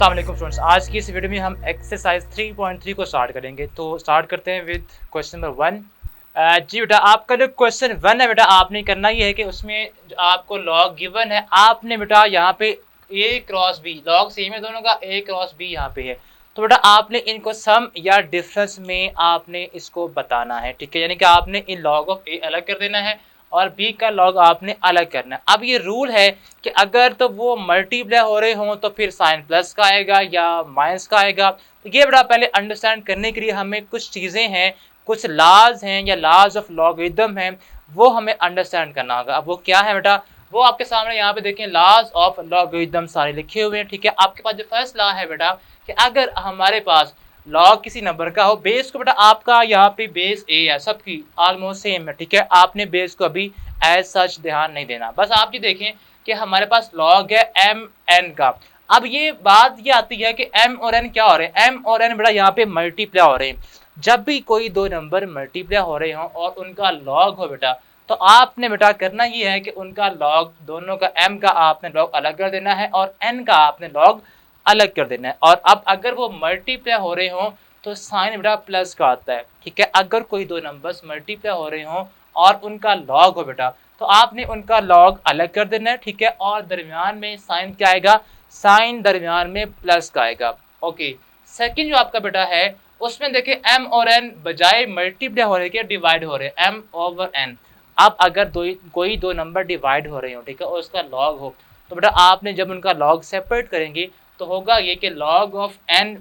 अस्सलाम वालेकुम स्टूडेंट्स। आज की इस वीडियो में हम एक्सरसाइज 3.3 को स्टार्ट करेंगे। तो स्टार्ट करते हैं विद क्वेश्चन नंबर 1। जी बेटा, आपका जो क्वेश्चन 1 है बेटा, आपने करना ये है कि उसमें जो आपको लॉग गिवन है, आपने बेटा यहाँ पे ए क्रॉस बी, लॉग सेम है दोनों का, ए क्रॉस बी यहाँ पे है, तो बेटा आपने इनको सम या डिफरेंस में आपने इसको बताना है। ठीक है, यानी कि आपने इन लॉग ऑफ ए अलग कर देना है और बी का लॉग आपने अलग करना है। अब ये रूल है कि अगर तो वो मल्टीप्लाई हो रहे हों तो फिर साइन प्लस का आएगा या माइनस का आएगा। तो ये बड़ा पहले अंडरस्टैंड करने के लिए हमें कुछ चीज़ें हैं, कुछ लाज हैं या लाज ऑफ लॉगरिथम हैं, वो हमें अंडरस्टैंड करना होगा। अब वो क्या है बेटा, वो आपके सामने यहाँ पे देखें, लाज ऑफ लॉगरिथम सारे लिखे हुए हैं। ठीक है, आपके पास जो फर्स्ट लॉ है बेटा कि अगर हमारे पास लॉग किसी नंबर का हो, बेस को बेटा आपका यहाँ पे बेस ए है, सबकी ऑलमोस्ट सेम है। ठीक है, आपने बेस को अभी एज सच ध्यान नहीं देना, बस आप ये देखें कि हमारे पास लॉग है एम एन का। अब ये बात ये आती है कि एम और एन क्या हो रहे हैं, एम और एन बेटा यहाँ पे मल्टीप्लाई हो रहे हैं। जब भी कोई दो नंबर मल्टीप्लाई हो रहे हों और उनका लॉग हो बेटा, तो आपने बेटा करना ये है कि उनका लॉग, दोनों का एम का आपने लॉग अलग कर देना है और एन का आपने लॉग अलग कर देना है। और अब अगर वो मल्टीप्लाई हो रहे हों तो साइन बेटा प्लस का आता है। ठीक है, अगर कोई दो नंबर्स मल्टीप्लाई हो रहे हों और उनका लॉग हो बेटा, तो आपने उनका लॉग अलग कर देना है। ठीक है, और दरमियान में साइन क्या आएगा, साइन दरमियान में प्लस का आएगा। ओके, सेकंड जो आपका बेटा है उसमें देखिए एम और एन बजाय मल्टीप्लाई हो रहे के डिवाइड हो रहे हैं, एम ओवर एन। अब अगर कोई दो नंबर डिवाइड हो रहे हो, ठीक है, और उसका लॉग हो, तो बेटा आपने जब उनका लॉग सेपरेट करेंगे तो होगा ये कि लॉग ऑफ एन,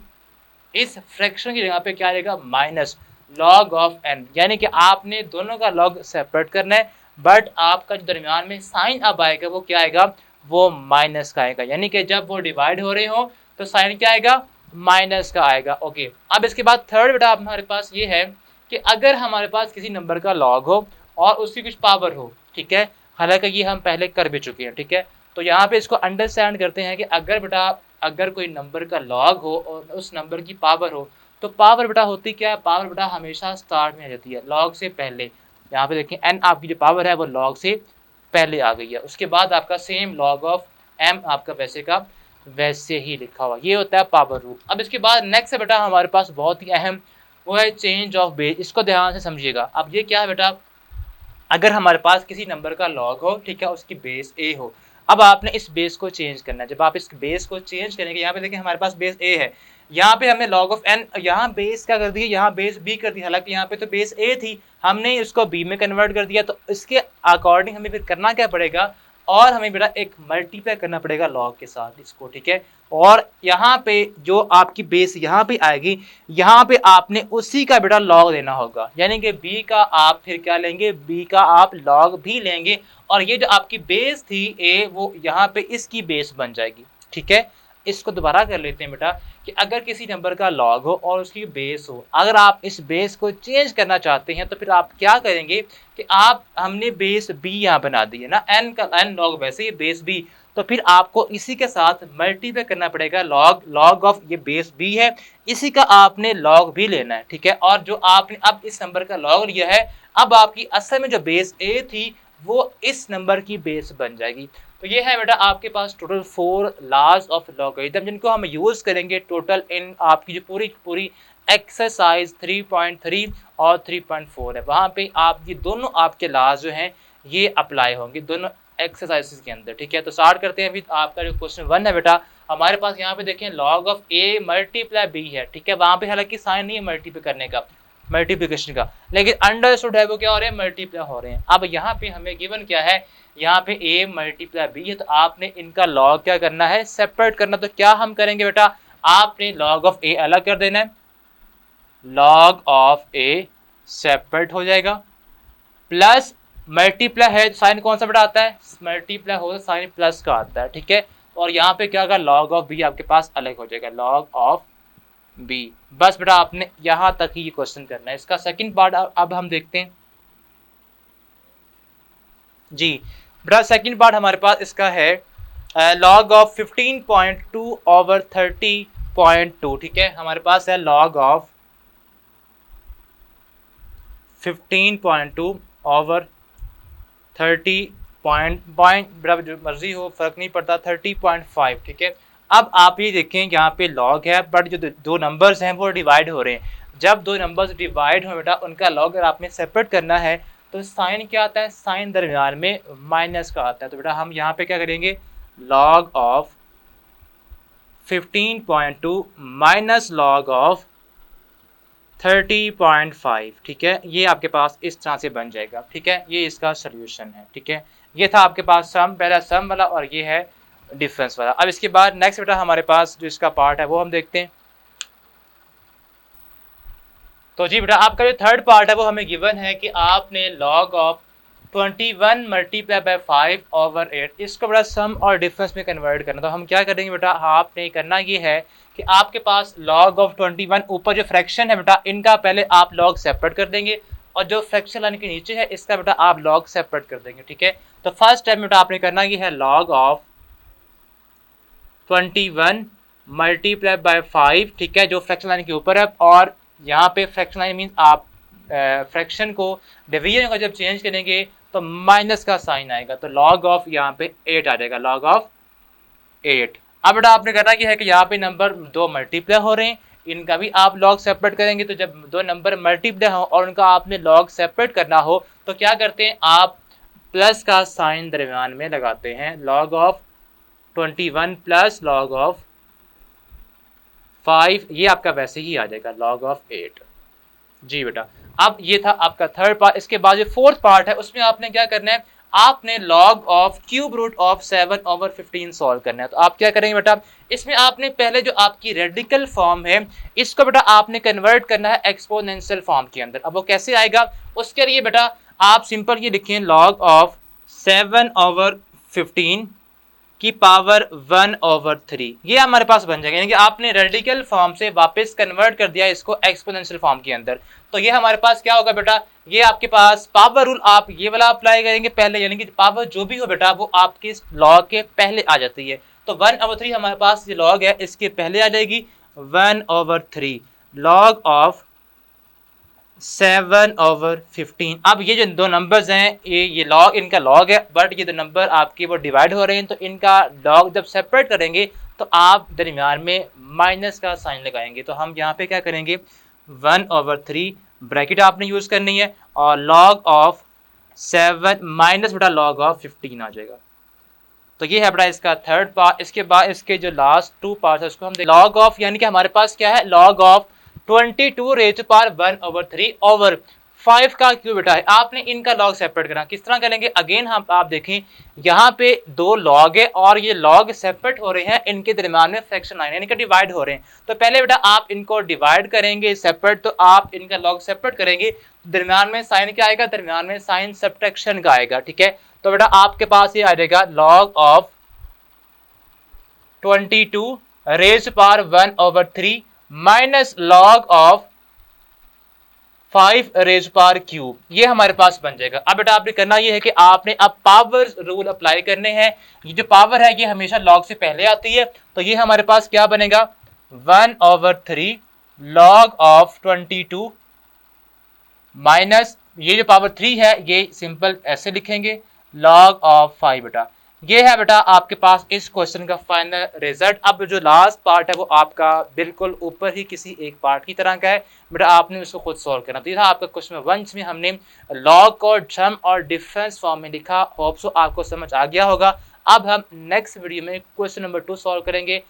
इस फ्रैक्शन की जगह पे क्या रहेगा, माइनस लॉग ऑफ एन, यानी कि आपने दोनों का लॉग सेपरेट करना है, बट आपका जो दरमियान में साइन अब आएगा वो क्या आएगा, वो माइनस का आएगा। यानी कि जब वो डिवाइड हो रहे हो तो साइन क्या आएगा, माइनस का आएगा। ओके, अब इसके बाद थर्ड बेटा हमारे पास ये है कि अगर हमारे पास किसी नंबर का लॉग हो और उसकी कुछ पावर हो, ठीक है, हालांकि ये हम पहले कर भी चुके हैं। ठीक है, तो यहाँ पे इसको अंडरस्टैंड करते हैं कि अगर बेटा अगर कोई नंबर का लॉग हो और उस नंबर की पावर हो, तो पावर बेटा होती क्या है, पावर बेटा हमेशा स्टार्ट में आ जाती है, लॉग से पहले। यहाँ पे देखें एन आपकी जो पावर है वो लॉग से पहले आ गई है, उसके बाद आपका सेम लॉग ऑफ एम आपका वैसे का वैसे ही लिखा हुआ, ये होता है पावर रूल। अब इसके बाद नेक्स्ट है बेटा हमारे पास बहुत ही अहम, वो है चेंज ऑफ बेस। इसको ध्यान से समझिएगा। अब ये क्या है बेटा, अगर हमारे पास किसी नंबर का लॉग हो, ठीक है, उसकी बेस ए हो, अब आपने इस बेस को चेंज करना है। जब आप इस बेस को चेंज करेंगे, यहाँ पे देखिए हमारे पास बेस ए है, यहाँ पे हमने लॉग ऑफ एन, यहाँ बेस क्या कर दिया, यहाँ बेस बी कर दिया, हालांकि यहाँ पे तो बेस ए थी, हमने इसको बी में कन्वर्ट कर दिया। तो इसके अकॉर्डिंग हमें फिर करना क्या पड़ेगा, और हमें बेटा एक मल्टीप्लाई करना पड़ेगा लॉग के साथ इसको। ठीक है, और यहाँ पे जो आपकी बेस यहाँ पे आएगी, यहाँ पे आपने उसी का बेटा लॉग लेना होगा, यानी कि बी का आप फिर क्या लेंगे, बी का आप लॉग भी लेंगे, और ये जो आपकी बेस थी ए, वो यहाँ पे इसकी बेस बन जाएगी। ठीक है, इसको दोबारा कर लेते हैं बेटा कि अगर किसी नंबर का लॉग हो और उसकी बेस हो, अगर आप इस बेस को चेंज करना चाहते हैं तो फिर आप क्या करेंगे कि आप, हमने बेस बी यहाँ बना दी है ना, एन का एन लॉग वैसे ही बेस बी, तो फिर आपको इसी के साथ मल्टीप्लाई करना पड़ेगा, लॉग लॉग ऑफ ये बेस बी है, इसी का आपने लॉग भी लेना है। ठीक है, और जो आपने अब इस नंबर का लॉग लिया है, अब आपकी असल में जो बेस ए थी वो इस नंबर की बेस बन जाएगी। तो ये है बेटा आपके पास टोटल 4 लॉज ऑफ लॉगरिथम, जिनको हम यूज़ करेंगे टोटल इन आपकी जो पूरी एक्सरसाइज 3.3 और 3.4 है, वहाँ पे आप ये दोनों आपके लॉज जो हैं ये अप्लाई होंगे दोनों एक्सरसाइजेस के अंदर। ठीक है, तो स्टार्ट करते हैं विद आपका जो क्वेश्चन 1 है बेटा, हमारे पास यहाँ पे देखें log of A multiply B है। ठीक है, वहाँ पे हालांकि साइन नहीं है मल्टीप्लाई करने का, मल्टीप्लिकेशन का, लेकिन अंडरस्टूड है वो क्या हो रहे हैं, मल्टीप्लाई हो रहे हैं। अब यहाँ पे हमें गिवन क्या है, यहाँ पे a मल्टीप्लाई b है, तो आपने इनका लॉग क्या करना है, सेपरेट करना। तो क्या हम करेंगे बेटा, आपने लॉग ऑफ a अलग कर देना है, लॉग ऑफ a सेपरेट हो जाएगा, प्लस मल्टीप्लाई है, साइन कौन सा बेटा आता है, मल्टीप्लाई हो साइन प्लस का आता है। ठीक है, और यहाँ पे क्या होगा, लॉग ऑफ b आपके पास अलग हो जाएगा, लॉग ऑफ b। बस बेटा आपने यहाँ तक ही ये क्वेश्चन करना है। इसका सेकंड पार्ट अब हम देखते हैं जी। बेटा सेकंड पार्ट हमारे पास इसका है लॉग ऑफ 15.2 ओवर 30.2। ठीक है, हमारे पास है लॉग ऑफ 15.2 ओवर 30 पॉइंट, बेटा जो मर्जी हो फर्क नहीं पड़ता, 30.5। ठीक है, अब आप ये देखें यहाँ पे लॉग है, बट जो दो नंबर्स हैं वो डिवाइड हो रहे हैं। जब दो नंबर्स डिवाइड हो बेटा, उनका लॉग अगर आपने सेपरेट करना है तो साइन क्या आता है, साइन दरमियान में माइनस का आता है। तो बेटा हम यहाँ पे क्या करेंगे, log of 15.2 minus log of 30.5, ठीक है, ये आपके पास इस तरह से बन जाएगा। ठीक है, ये इसका सोल्यूशन है। ठीक है, ये था आपके पास सम, पहला सम वाला, और ये है डिफरेंस वाला। अब इसके बाद नेक्स्ट बेटा हमारे पास जो इसका पार्ट है वो हम देखते हैं। तो जी बेटा आपका जो थर्ड पार्ट है वो हमें गिवन है कि आपने log of 21 multiply by 5 over 8 इसको बड़ा सम और डिफरेंस में कन्वर्ट करना। तो हम क्या करेंगे बेटा, आपने करना ये है कि आपके पास लॉग ऑफ 21 ऊपर जो फ्रैक्शन है बेटा, इनका पहले आप लॉग सेपरेट कर देंगे, और जो फ्रैक्शन लाइन के नीचे है इसका बेटा आप लॉग सेपरेट कर देंगे। ठीक है, तो फर्स्ट टाइम बेटा आपने करना ये है लॉग ऑफ 21 मल्टीप्लाई बाय 5, ठीक है, जो फ्रैक्शन लाइन के ऊपर है, और यहाँ पे फ्रैक्शन लाइन मीन्स आप फ्रैक्शन को डिवीजन को जब चेंज करेंगे तो माइनस का साइन आएगा, तो लॉग ऑफ यहाँ पे 8 आ जाएगा, लॉग ऑफ 8। अब बेटा आपने करना क्या है कि यहाँ पे नंबर दो मल्टीप्लाई हो रहे हैं, इनका भी आप लॉग सेपरेट करेंगे। तो जब दो नंबर मल्टीप्लाई हो और उनका आपने लॉग सेपरेट करना हो तो क्या करते हैं, आप प्लस का साइन दरमियान में लगाते हैं, log of 21 plus log of 5, ये आपका वैसे ही आ जाएगा लॉग ऑफ 8। जी बेटा, अब ये था आपका थर्ड पार्ट। इसके बाद जो फोर्थ पार्ट है उसमें आपने क्या करना है, आपने log of cube root of 7 over 15 solve करना है। तो आप क्या करेंगे बेटा, इसमें आपने पहले जो आपकी रेडिकल फॉर्म है इसको बेटा आपने कन्वर्ट करना है एक्सपोनेंशियल फॉर्म के अंदर। अब वो कैसे आएगा, उसके लिए बेटा आप सिंपल ये लिखें, लॉग ऑफ 7 ओवर 15 की पावर 1 ओवर 3, ये हमारे पास बन जाएगा। यानी कि आपने रेडिकल फॉर्म से वापस कन्वर्ट कर दिया इसको एक्सपोनेंशियल फॉर्म के अंदर। तो ये हमारे पास क्या होगा बेटा, ये आपके पास पावर रूल आप ये वाला अप्लाई करेंगे पहले, यानी कि पावर जो भी हो बेटा वो आपके लॉग के पहले आ जाती है। तो 1 ओवर 3 हमारे पास ये लॉग है, इसके पहले आ जाएगी 1 ओवर 3 लॉग ऑफ 7 ओवर 15। अब ये जो दो नंबर्स हैं ये लॉग, इनका लॉग है, बट ये दो नंबर आपके वो डिवाइड हो रहे हैं, तो इनका लॉग जब सेपरेट करेंगे तो आप दरमियान में माइनस का साइन लगाएंगे। तो हम यहाँ पे क्या करेंगे, 1 ओवर 3 ब्रैकेट आपने यूज करनी है, और लॉग ऑफ 7 माइनस बेटा लॉग ऑफ 15 आ जाएगा। तो ये है बेटा इसका थर्ड पार्ट। इसके बाद इसके जो लास्ट टू पार्ट है उसको हम लॉग ऑफ, यानी कि हमारे पास क्या है, log of 22 raise to power 1 over 3 over 5 का क्यूब बेटा है। आपने इनका लॉग सेपरेट करना, किस तरह करेंगे, अगेन हम आप देखें यहाँ पे दो लॉग है और ये लॉग सेपरेट हो रहे हैं, इनके दरमियान में फ्रैक्शन लाइन यानी कि डिवाइड हो रहे हैं। तो पहले बेटा आप इनको डिवाइड करेंगे सेपरेट, तो आप इनका लॉग सेपरेट करेंगे, दरमियान में साइन क्या आएगा, दरमियान में साइन सब्ट्रैक्शन का आएगा। ठीक है, तो बेटा आपके पास ये आ जाएगा log of 22 raise to power 1 over 3 minus log of 5 raise to power cube, ये हमारे पास बन जाएगा। अब बेटा आपने करना ये है कि आपने अब पावर रूल अप्लाई करने हैं। ये जो पावर है ये हमेशा लॉग से पहले आती है, तो ये हमारे पास क्या बनेगा, 1 ओवर 3 लॉग ऑफ 22 माइनस ये जो पावर 3 है ये सिंपल ऐसे लिखेंगे, लॉग ऑफ 5 बेटा। ये है बेटा आपके पास इस क्वेश्चन का फाइनल रिजल्ट। अब जो लास्ट पार्ट है वो आपका बिल्कुल ऊपर ही किसी एक पार्ट की तरह का है बेटा, आपने उसको खुद सॉल्व करना। तो ये था आपका क्वेश्चन 1 में हमने लॉग को सम और डिफरेंस फॉर्म में लिखा। होप सो आपको समझ आ गया होगा। अब हम नेक्स्ट वीडियो में क्वेश्चन नंबर 2 सॉल्व करेंगे।